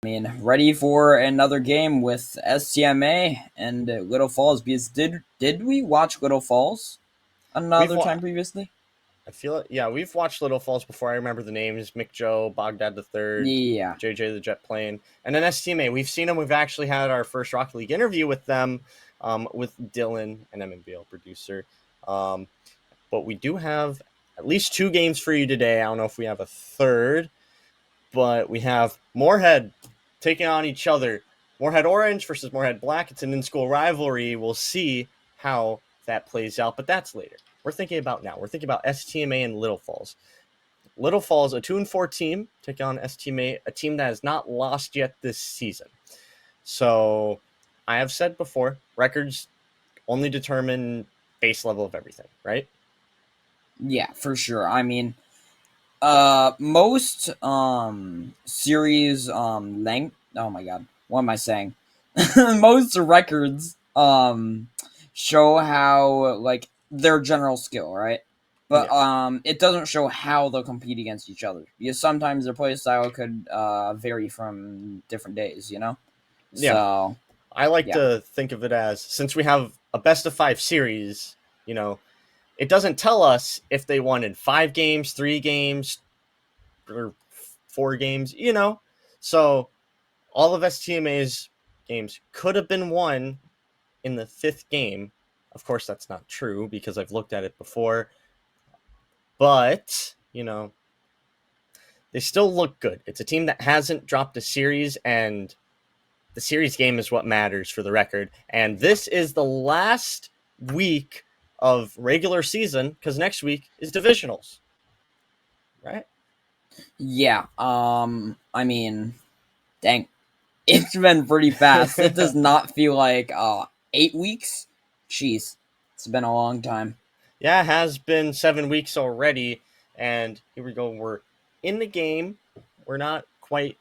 Ready for another game with STMA and Little Falls. Because did we watch Little Falls We've another wa- time previously? I feel it. Yeah, we've watched Little Falls before. I remember the names: Mick Joe, Bogdad the Third, Yeah. JJ the Jet Plane, and then STMA. We've seen them. We've actually had our first Rocket League interview with them, with Dylan, an MNVL producer. Um, but we do have at least two games for you today. I don't know if we have a third, but we have Moorhead taking on each other. Moorhead Orange versus Moorhead Black. It's an in-school rivalry. We'll see how that plays out, but that's later. We're thinking about now. We're thinking about STMA and Little Falls. Little Falls, a 2-4 team, taking on STMA, a team that has not lost yet this season. So I have said before, records only determine base level of everything, right? Yeah, for sure. Most series length. Oh my god, what am I saying? Most records show how like their general skill, right? But Yeah. it doesn't show how they'll compete against each other because sometimes their play style could vary from different days, you know. Yeah. So I like yeah, to think of it as, since we have a best of 5 series, it doesn't tell us if they won in 5 games, 3 games, or 4 games. So all of STMA's games could have been won in the 5th game. Of course, that's not true because I've looked at it before. But, they still look good. It's a team that hasn't dropped a series, and the series game is what matters for the record. And this is the last week of regular season because next week is divisionals, right? yeah. Dang, it's been pretty fast. It does not feel like 8 weeks. Jeez, it's been a long time. Yeah, it has been 7 weeks already. And here we go. We're in the game. We're not quite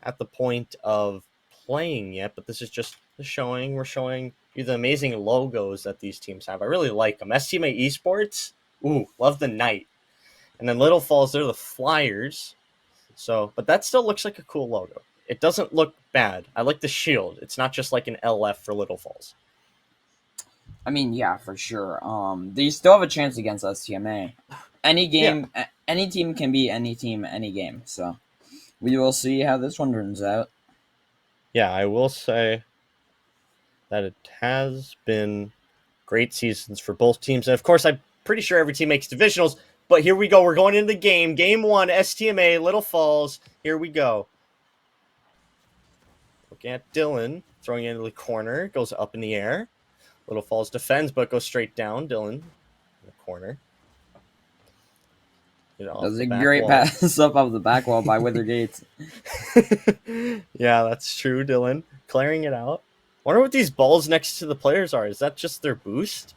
at the point of playing yet, but this is just the showing. We're showing you the amazing logos that these teams have. I really like them. STMA Esports, ooh, love the Knight. And then Little Falls, they're the Flyers. So, but that still looks like a cool logo. It doesn't look bad. I like the shield. It's not just like an LF for Little Falls. Yeah, for sure. They still have a chance against STMA. Any Yeah. game, any team can beat any team, any game. So we will see how this one turns out. Yeah, I will say that it has been great seasons for both teams. And of course, I'm pretty sure every team makes divisionals. But here we go. We're going into the game. Game 1, STMA, Little Falls. Here we go. Looking at Dylan, throwing it into the corner. Goes up in the air. Little Falls defends, but goes straight down. Dylan in the corner. Off Does the a back great wall. pass up of the back wall by Wither Gates. Yeah, that's true, Dylan. Clearing it out. Wonder what these balls next to the players are. Is that just their boost?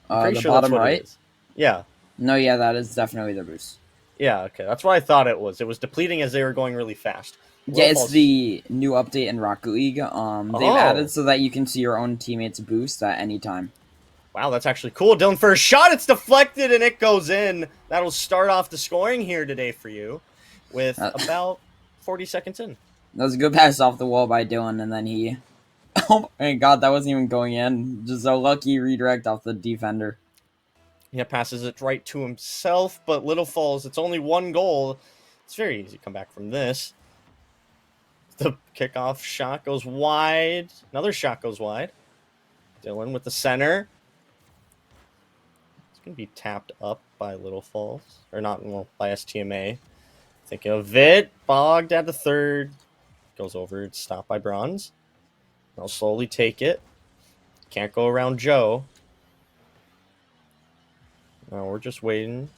I'm pretty The sure that's bottom what it right. is. Yeah. No, yeah, that is definitely their boost. Yeah, okay. That's what I thought it was. It was depleting as they were going really fast. Yeah, Little it's Falls. the new update in Rocket League. They've added Oh, so that you can see your own teammates boost at any time. wow, that's actually cool. Dylan for a shot. It's deflected and it goes in. That'll start off the scoring here today for you with That about 40 seconds in. was a good pass off the wall by Dylan, and then he. Oh my god, that wasn't even going in. Just a lucky redirect off the defender. He passes it right to himself, but Little Falls, it's only one goal. It's very easy to come back from this. The kickoff shot goes wide. Another shot goes wide. Dylan with the center. It's going to be tapped up by Little Falls. Or not, well, by STMA. Thinking of it. Bogdad the third. Goes over. It's stopped by Bronze. They'll slowly take it. Can't go around Joe. Now we're just waiting.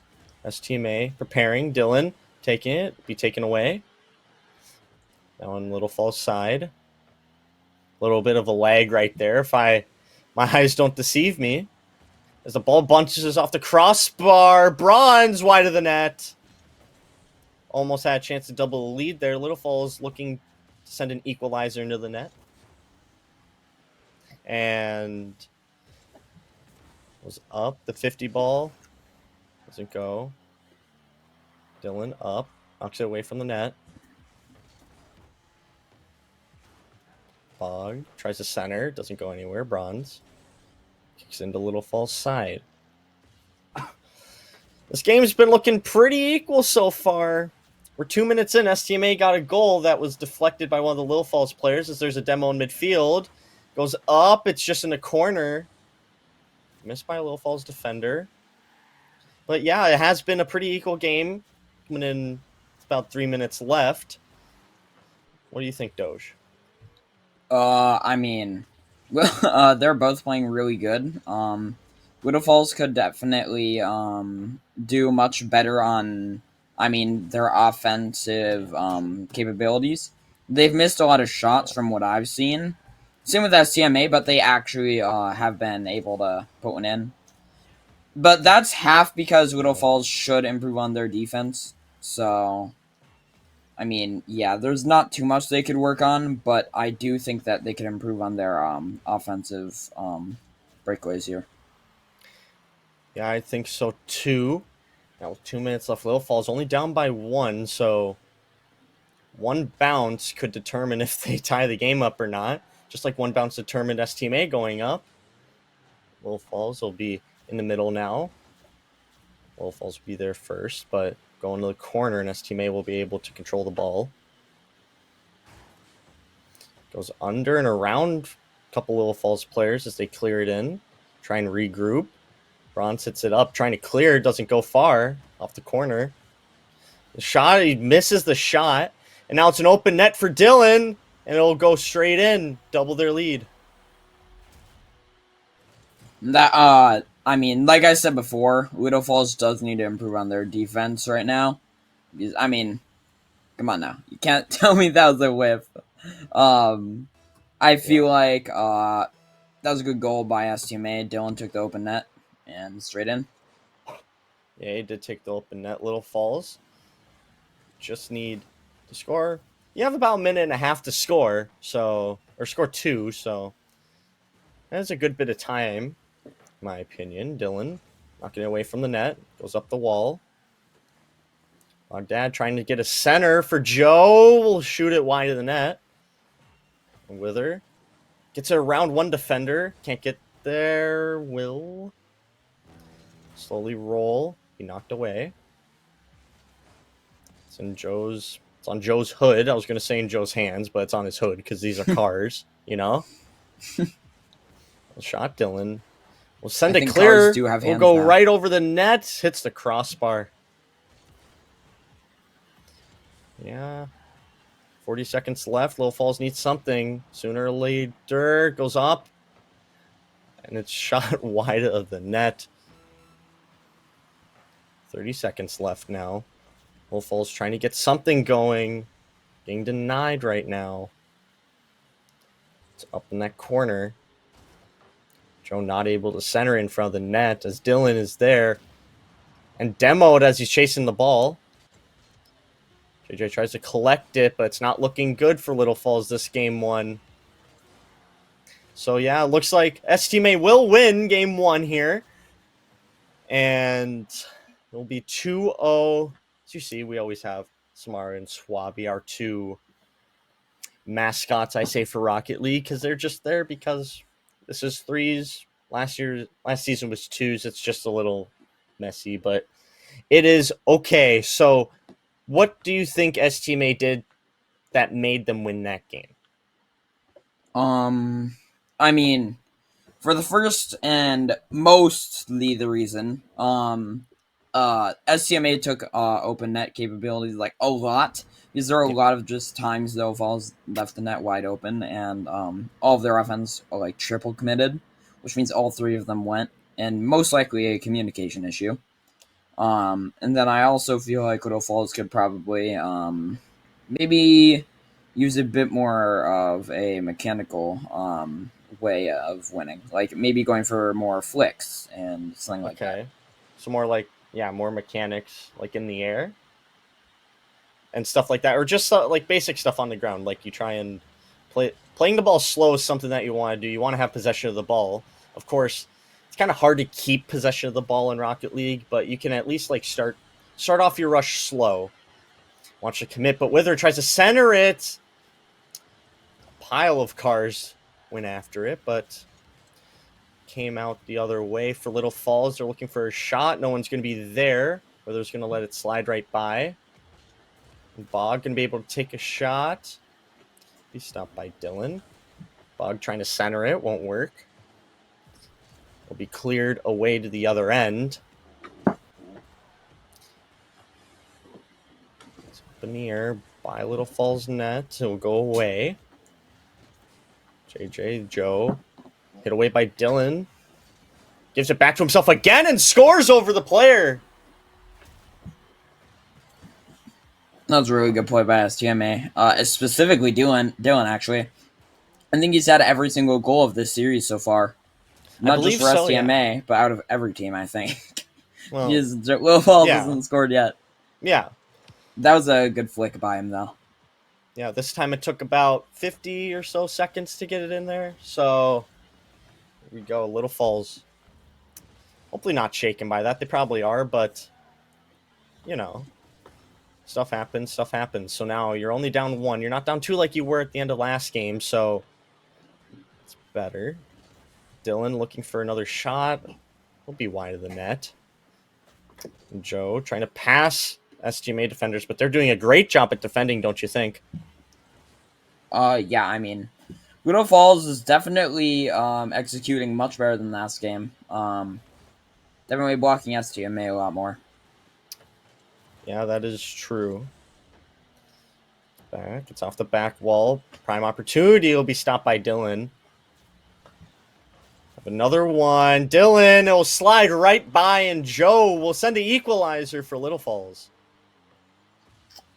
STMA preparing. Dylan taking it. Be taken away. Now on Little Falls side. A little bit of a lag right there. If my eyes don't deceive me. As the ball bunches off the crossbar. Bronze wide of the net. Almost had a chance to double the lead there. Little Falls looking to send an equalizer into the net. And was up. The 50 ball doesn't go. Dylan up. Knocks it away from the net. Bog tries to center, doesn't go anywhere. Bronze kicks into Little Falls side. This game's been looking pretty equal so far. We're 2 minutes in. STMA got a goal that was deflected by one of the Little Falls players as there's a demo in midfield. Goes up. It's just in the corner. Missed by a Little Falls defender. But yeah, it has been a pretty equal game. Coming in, it's about 3 minutes left. What do you think, Doge? I mean, well, they're both playing really good. Widow Falls could definitely do much better on, I mean, their offensive capabilities. They've missed a lot of shots from what I've seen. Same with STMA, but they actually have been able to put one in. But that's half because Widow Falls should improve on their defense. So, I mean, yeah, there's not too much they could work on, but I do think that they could improve on their offensive breakaways here. Yeah, I think so too. Now with 2 minutes left, Little Falls only down by 1, so one bounce could determine if they tie the game up or not. Just like one bounce determined STMA going up. Little Falls will be in the middle now. Little Falls will be there first, but going to the corner, and STMA will be able to control the ball. Goes under and around a couple Little Falls players as they clear it in. Try and regroup. Bronze hits it up, trying to clear. Doesn't go far off the corner. The shot, he misses the shot. And now it's an open net for Dylan. And it'll go straight in. Double their lead. That I mean, like I said before, Widow Falls does need to improve on their defense right now. Because, I mean, come on now, you can't tell me that was a whiff. I feel like that was a good goal by STMA. Dylan took the open net and straight in. Yeah, he did take the open net. Little Falls just need to score. You have about a minute and a half to score, or score 2, so that's a good bit of time, in my opinion. Dylan knocking it away from the net, goes up the wall. Dad trying to get a center for Joe. Will shoot it wide of the net. Wither gets it around one defender. Can't get there. Will slowly roll. He knocked away. It's on Joe's hood. I was going to say in Joe's hands, but it's on his hood because these are cars, you know? Shot Dylan. We'll send it clear. We'll go now. Right over the net. Hits the crossbar. Yeah. 40 seconds left. Little Falls needs something. Sooner or later. Goes up. And it's shot wide of the net. 30 seconds left now. Little Falls trying to get something going. Getting denied right now. It's up in that corner. Joe not able to center in front of the net as Dylan is there. And demoed as he's chasing the ball. JJ tries to collect it, but it's not looking good for Little Falls this game 1. So yeah, it looks like STMA will win game 1 here. And it'll be 2-0. As you see, we always have Samara and Swabby, our 2 mascots, I say, for Rocket League, because they're just there because this is 3s. Last season was 2s. It's just a little messy, but it is okay. So what do you think STMA did that made them win that game? I mean, for the first and mostly the reason, STMA took open net capabilities like a lot, because there are a lot of just times though Falls left the net wide open, and all of their offense are like triple committed, which means all 3 of them went, and most likely a communication issue. And then I also feel like Widow Falls could probably maybe use a bit more of a mechanical way of winning, like maybe going for more flicks and something like that. So more like, more mechanics like in the air and stuff like that, or just like basic stuff on the ground. Like you try and playing the ball slow is something that you want to do. You want to have possession of the ball. Of course, it's kind of hard to keep possession of the ball in Rocket League, but you can at least like start off your rush slow. Watch the commit, but Wither tries to center it. pile of cars went after it, but came out the other way for Little Falls. They're looking for a shot. No one's going to be there, or they're just going to let it slide right by. And Bog going to be able to take a shot. Be stopped by Dylan. Bog trying to center it. Won't work. Will be cleared away to the other end. It's up in the air by Little Falls net. It will go away. Joe. Hit away by Dylan. Gives it back to himself again and scores over the player. That was a really good play by STMA. Specifically Dylan, actually. I think he's had every single goal of this series so far. Not just for STMA, yeah, but out of every team, I think. Well, Little Falls hasn't scored yet. Yeah. That was a good flick by him, though. Yeah, this time it took about 50 or so seconds to get it in there. So, here we go. Little Falls. Hopefully not shaken by that. They probably are, but, you know, stuff happens. So now you're only down 1. You're not down 2 like you were at the end of last game, so it's better. Dylan looking for another shot. Will be wide of the net. And Joe trying to pass STMA defenders, but they're doing a great job at defending, don't you think? Yeah, I mean, Little Falls is definitely executing much better than last game. Definitely blocking STMA a lot more. Yeah, that is true. Back. It's off the back wall. Prime opportunity will be stopped by Dylan. Have another one. Dylan, it'll slide right by, and Joe will send the equalizer for Little Falls.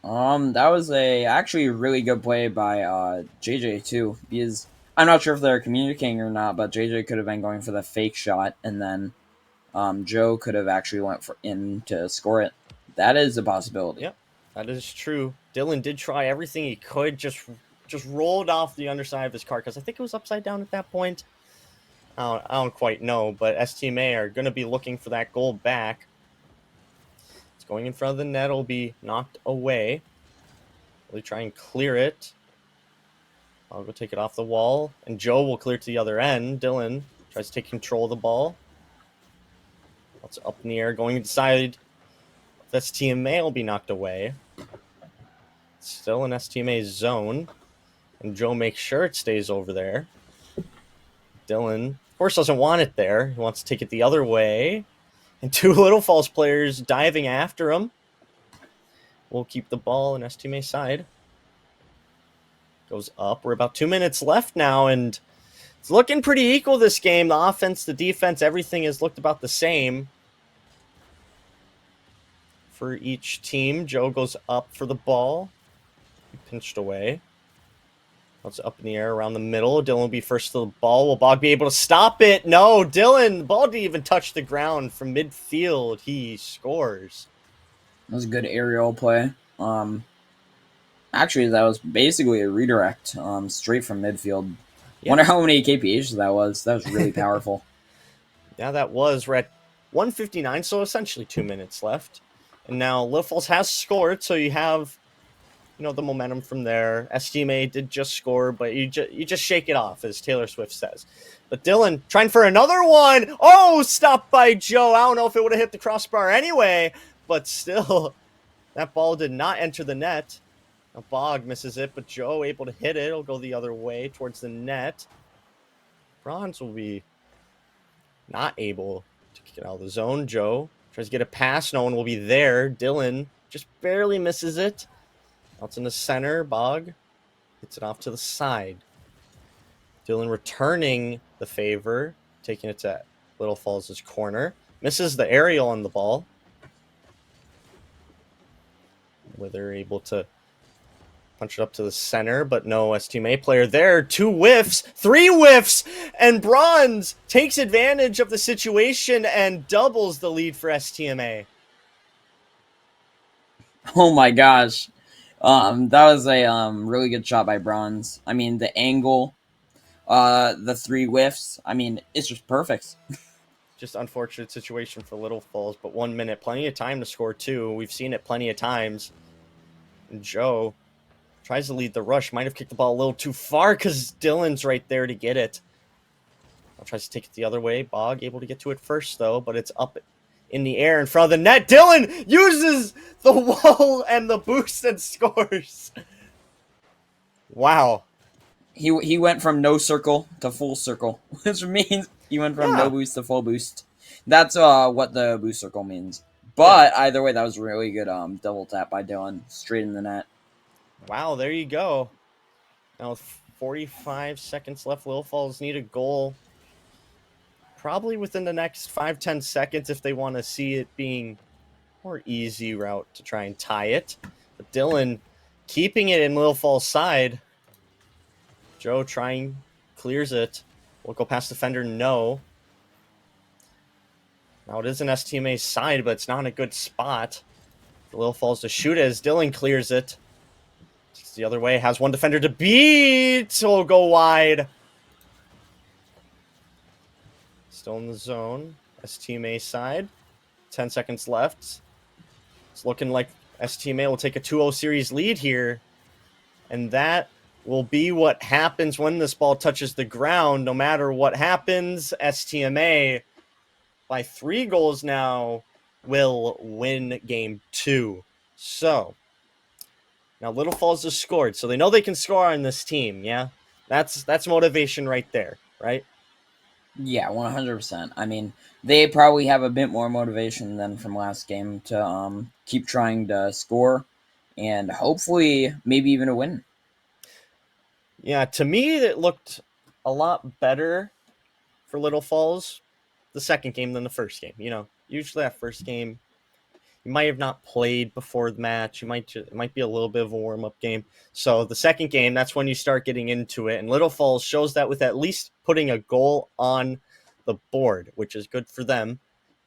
That was actually a really good play by JJ too, because I'm not sure if they're communicating or not, but JJ could have been going for the fake shot, and then Joe could have actually went in to score it. That is a possibility. Yep, that is true. Dylan did try everything he could, just rolled off the underside of his car, because I think it was upside down at that point. I don't quite know, but STMA are going to be looking for that goal back. It's going in front of the net. It'll be knocked away. Really try and clear it. I'll go take it off the wall, and Joe will clear to the other end. Dylan tries to take control of the ball. It's up in the air, going inside. STMA will be knocked away. Still in STMA's zone, and Joe makes sure it stays over there. Dylan, of course, doesn't want it there. He wants to take it the other way. And 2 Little Falls players diving after him. We'll keep the ball on STMA's side. Goes up. We're about 2 minutes left now, and it's looking pretty equal this game. The offense, the defense, everything has looked about the same for each team. Joe goes up for the ball. He pinched away. It's up in the air around the middle. Dylan will be first to the ball. Will Bog be able to stop it? No, Dylan, the ball didn't even touch the ground from midfield. He scores. That was a good aerial play. Actually, that was basically a redirect straight from midfield. Yeah. Wonder how many KPHs that was. That was really powerful. Yeah, that was. We're at 1:59, so essentially 2 minutes left. And now Little Falls has scored, so you have, the momentum from there. STMA did just score, but you just shake it off, as Taylor Swift says. But Dylan trying for another one. Oh, stopped by Joe. I don't know if it would have hit the crossbar anyway, but still, that ball did not enter the net. Now Bog misses it, but Joe able to hit it. It'll go the other way towards the net. Bronze will be not able to kick it out of the zone. Joe tries to get a pass. No one will be there. Dylan just barely misses it. Out in the center. Bog hits it off to the side. Dylan returning the favor, taking it to Little Falls' corner. Misses the aerial on the ball. Where they're able to punch it up to the center, but no STMA player there. 2 whiffs, 3 whiffs, and Bronze takes advantage of the situation and doubles the lead for STMA. Oh my gosh. That was a really good shot by Bronze. I mean, the angle, the 3 whiffs, I mean, it's just perfect. Just unfortunate situation for Little Falls, but 1 minute, plenty of time to score 2. We've seen it plenty of times. And Joe Tries to lead the rush. Might have kicked the ball a little too far because Dylan's right there to get it. Now tries to take it the other way. Bog able to get to it first, though, but it's up in the air in front of the net. Dylan uses the wall and the boost and scores. Wow. He went from no circle to full circle, which means he went from no Yeah. boost to full boost. That's what the boost circle means. Yeah. But either way, that was a really good double tap by Dylan, straight in the net. Wow, there you go. Now with 45 seconds left, Little Falls need a goal probably within the next 5-10 seconds if they want to see it being more easy route to try and tie it. But Dylan keeping it in Little Falls' side. Joe trying, clears it. Will go past defender, no. Now it is an STMA side, but it's not a good spot for Little Falls to shoot as Dylan clears it. It's the other way, has one defender to beat. Will go wide. Still in the zone. STMA side. 10 seconds left. It's looking like STMA will take a 2-0 series lead here. And that will be what happens when this ball touches the ground. No matter what happens, STMA, by 3 goals now, will win game 2. So, now Little Falls has scored. So they know they can score on this team, yeah? That's motivation right there, right? Yeah, 100%. I mean, they probably have a bit more motivation than from last game to keep trying to score and hopefully maybe even a win. Yeah, to me, it looked a lot better for Little Falls the second game than the first game. You know, usually that first game, you might have not played before the match. It might be a little bit of a warm-up game. So the second game, that's when you start getting into it. And Little Falls shows that with at least putting a goal on the board, which is good for them.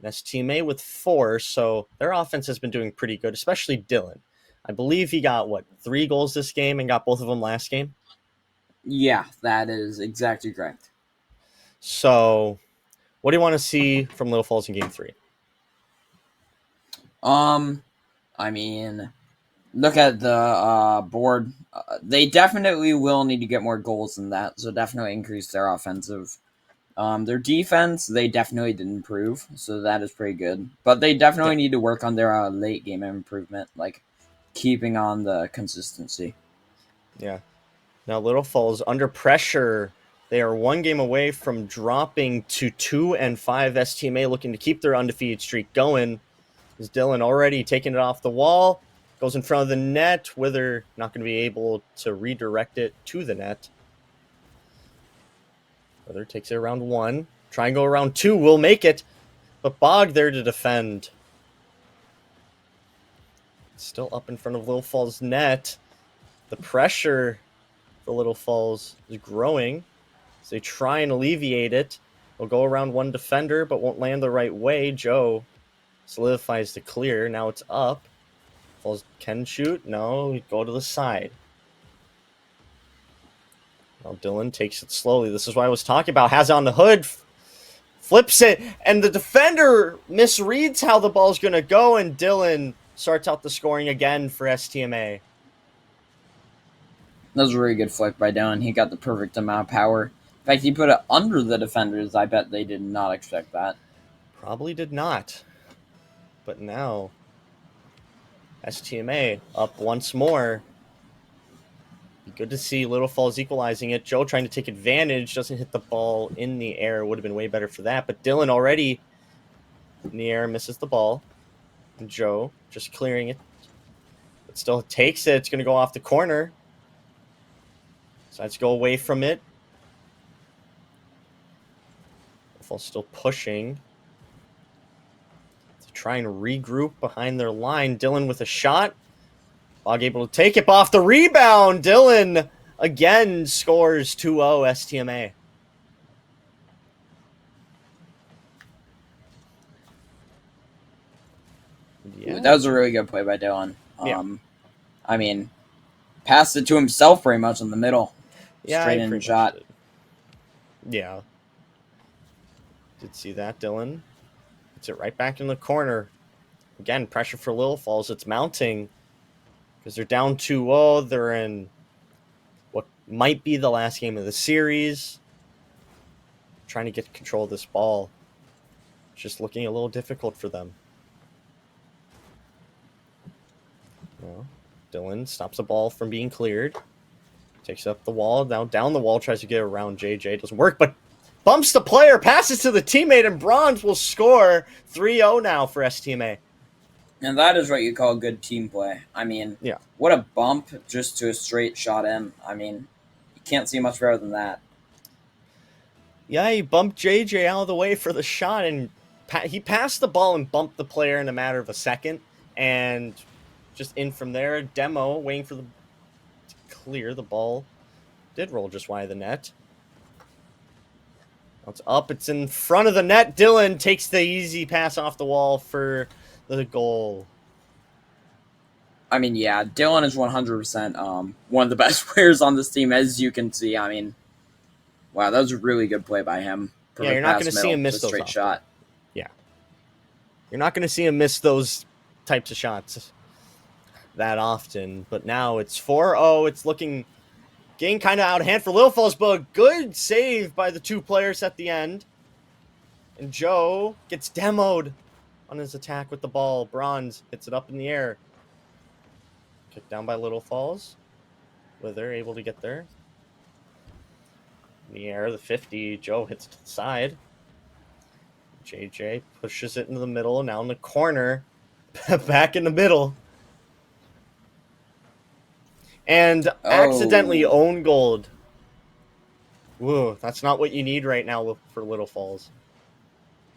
And STMA with 4, so their offense has been doing pretty good, especially Dylan. I believe he got, 3 goals this game and got both of them last game? Yeah, that is exactly correct. So what do you want to see from Little Falls in game 3? I mean, look at the board. They definitely will need to get more goals than that, so definitely increase their offensive. Their defense, they definitely did improve, so that is pretty good. But they definitely Yeah. need to work on their late game improvement, like keeping on the consistency. Yeah. Now Little Falls under pressure. They are 1 game away from dropping to 2-5. STMA looking to keep their undefeated streak going. Is Dylan already taking it off the wall? Goes in front of the net. Wither not going to be able to redirect it to the net. Wither takes it around 1. Try and go around 2. Will make it. But Bog there to defend. Still up in front of Little Falls' net. The pressure for Little Falls is growing. So they try and alleviate it. They'll go around 1 defender, but won't land the right way. Joe solidifies the clear. Now it's up. Falls can shoot. No, go to the side. Now Dylan takes it slowly. This is what I was talking about. Has it on the hood. Flips it. And the defender misreads how the ball's going to go. And Dylan starts out the scoring again for STMA. That was a really good flick by Dylan. He got the perfect amount of power. In fact, he put it under the defenders. I bet they did not expect that. Probably did not. But now STMA up once more. Be good to see Little Falls equalizing it. Joe trying to take advantage. Doesn't hit the ball in the air. Would have been way better for that. But Dylan already in the air misses the ball. And Joe just clearing it. But still takes it. It's going to go off the corner. Decides to go away from it. Little Falls still pushing. To try and regroup behind their line. Dylan with a shot. Bog able to take it off the rebound. Dylan again scores 2-0 STMA. Yeah. That was a really good play by Dylan. Yeah. I mean, passed it to himself pretty much in the middle. Yeah, Straight in shot. did. Yeah. Did see that, Dylan. Puts it right back in the corner. Again, pressure for Little Falls. It's mounting. because they're down 2-0. They're in what might be the last game of the series. Trying to get control of this ball. It's just looking a little difficult for them. Well, Dylan stops the ball from being cleared. Takes up the wall. Now down the wall. Tries to get around JJ. Doesn't work, but bumps the player. Passes to the teammate, and Bronze will score 3-0 now for STMA. And that is what you call good team play. I mean, Yeah. what a bump just to a straight shot in. I mean, you can't see much better than that. Yeah, he bumped JJ out of the way for the shot, and he passed the ball and bumped the player in a matter of a second. And just in from there, Demo waiting for the to clear. The ball did roll just wide of the net. Now it's up. It's in front of the net. Dylan takes the easy pass off the wall for the goal. I mean, yeah, Dylan is 100% one of the best players on this team, as you can see. I mean, wow, that was a really good play by him. Yeah, you're not going to see him miss those straight often. shot. Yeah. You're not going to see him miss those types of shots that often. But now it's 4-0. It's getting kind of out of hand for Little Falls, but a good save by the two players at the end. And Joe gets demoed on his attack with the ball. Bronze hits it up in the air. Kicked down by Little Falls. Wither able to get there. In the air, the 50. Joe hits to the side. JJ pushes it into the middle. Now in the corner. Back in the middle. And accidentally own gold. Whoa, that's not what you need right now for Little Falls.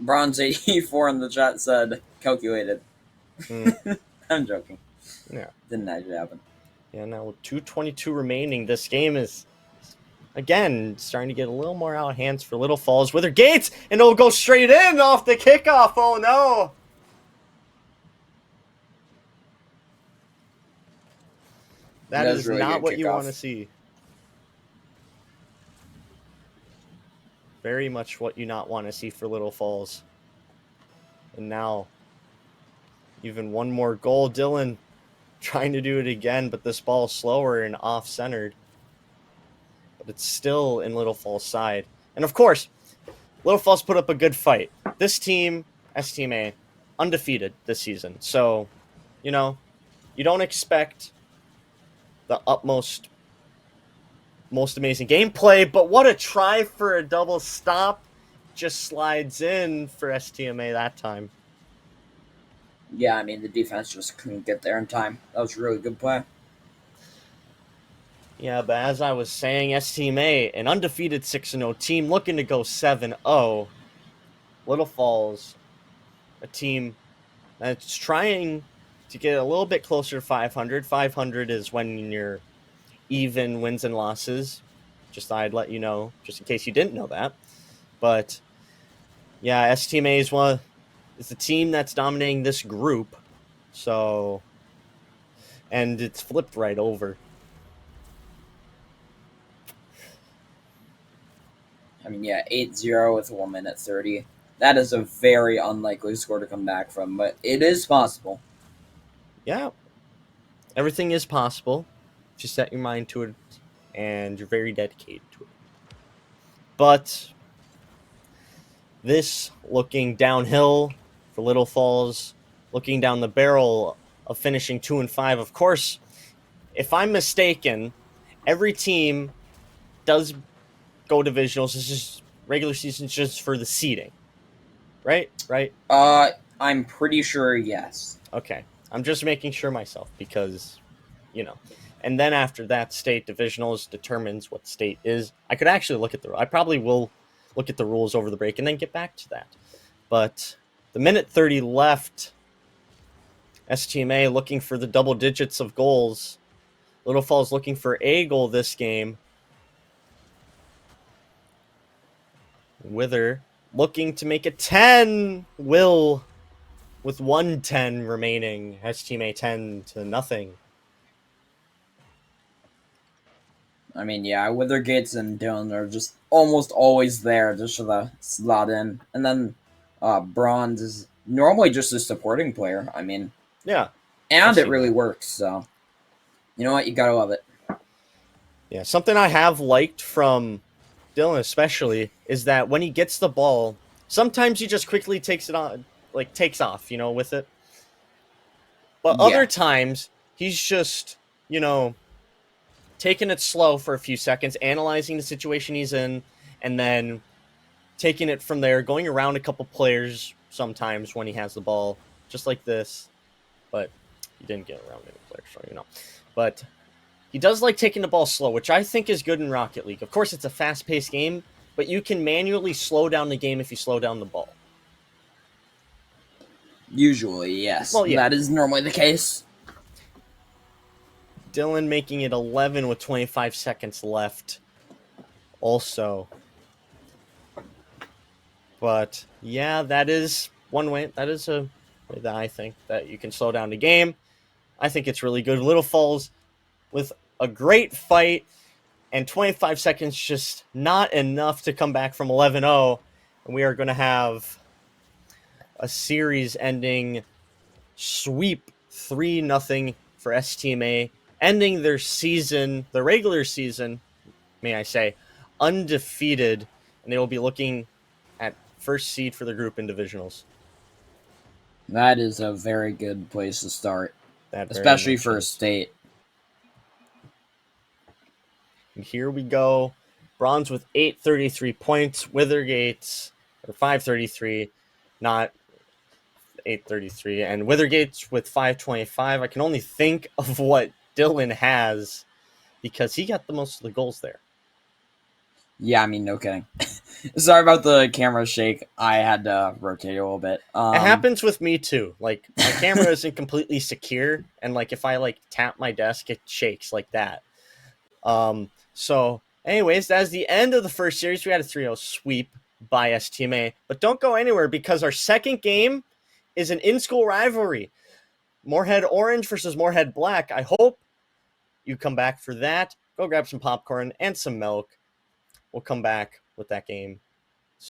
Bronze 84 in the chat said calculated. I'm joking. Yeah. Didn't actually happen. Yeah, now with 2:22 remaining, this game is, again, starting to get a little more out of hands for Little Falls. Wither Gates, and it'll go straight in off the kickoff. Oh, no. That is really not what you want to see. Very much what you not want to see for Little Falls. And now, even one more goal. Dylan trying to do it again, but this ball is slower and off-centered. But it's still in Little Falls' side. And of course, Little Falls put up a good fight. This team, STMA, undefeated this season. So, you don't expect the most amazing gameplay, but what a try for a double stop. Just slides in for STMA that time. Yeah, I mean, the defense just couldn't get there in time. That was a really good play. Yeah, but as I was saying, STMA, an undefeated 6-0 team looking to go 7-0. Little Falls, a team that's trying to get a little bit closer to 500. 500 is when you're even wins and losses. Just thought I'd let you know, just in case you didn't know that. But yeah, STMA is the team that's dominating this group. So, and it's flipped right over. I mean, yeah, 8-0 with 1 minute 30. That is a very unlikely score to come back from, but it is possible. Yeah. Everything is possible. Just set your mind to it, and you're very dedicated to it. But this looking downhill for Little Falls, looking down the barrel of finishing 2-5. Of course, if I'm mistaken, every team does go divisionals. It's just regular season just for the seeding. Right? I'm pretty sure yes. Okay. I'm just making sure myself because, And then after that, state divisionals determines what state is. I could actually look at I probably will look at the rules over the break and then get back to that. But the minute 30 left, STMA looking for the double digits of goals. Little Falls looking for a goal this game. Wither looking to make it 10. Will with 1:10 remaining. STMA 10-0. I mean, yeah, Wither Gates and Dylan are just almost always there just for the slot in. And then Bronze is normally just a supporting player. I mean, yeah. and it really works, so. You know what? You gotta love it. Yeah, something I have liked from Dylan especially is that when he gets the ball, sometimes he just quickly takes it on, like takes off, with it. But other Yeah. times he's just, you know, taking it slow for a few seconds, analyzing the situation he's in, and then taking it from there, going around a couple players sometimes when he has the ball, just like this. But he didn't get around any players, so. But he does like taking the ball slow, which I think is good in Rocket League. Of course, it's a fast-paced game, but you can manually slow down the game if you slow down the ball. Usually, yes. Well, yeah. That is normally the case. Dylan making it 11 with 25 seconds left. Also. But yeah, that is one way. That is a way that I think that you can slow down the game. I think it's really good. Little Falls with a great fight, and 25 seconds just not enough to come back from 11-0. And we are going to have a series ending sweep 3-0 for STMA, ending their season, the regular season, may I say, undefeated. And they will be looking at first seed for the group in divisionals. That is a very good place to start, That very especially much for a is. state. And here we go. Bronze with 833 points. Withergates, or 533, not 833. And Withergates with 525. I can only think of what Dylan has because he got the most of the goals there. Yeah, I mean, no kidding. Sorry about the camera shake. I had to rotate a little bit. It happens with me too. Like my camera isn't completely secure, and like if I like tap my desk, it shakes like that. So anyways, that's the end of the first series. We had a 3-0 sweep by STMA, but don't go anywhere because our second game is an in-school rivalry. Moorhead Orange versus Moorhead Black. I hope you come back for that. Go grab some popcorn and some milk. We'll come back with that game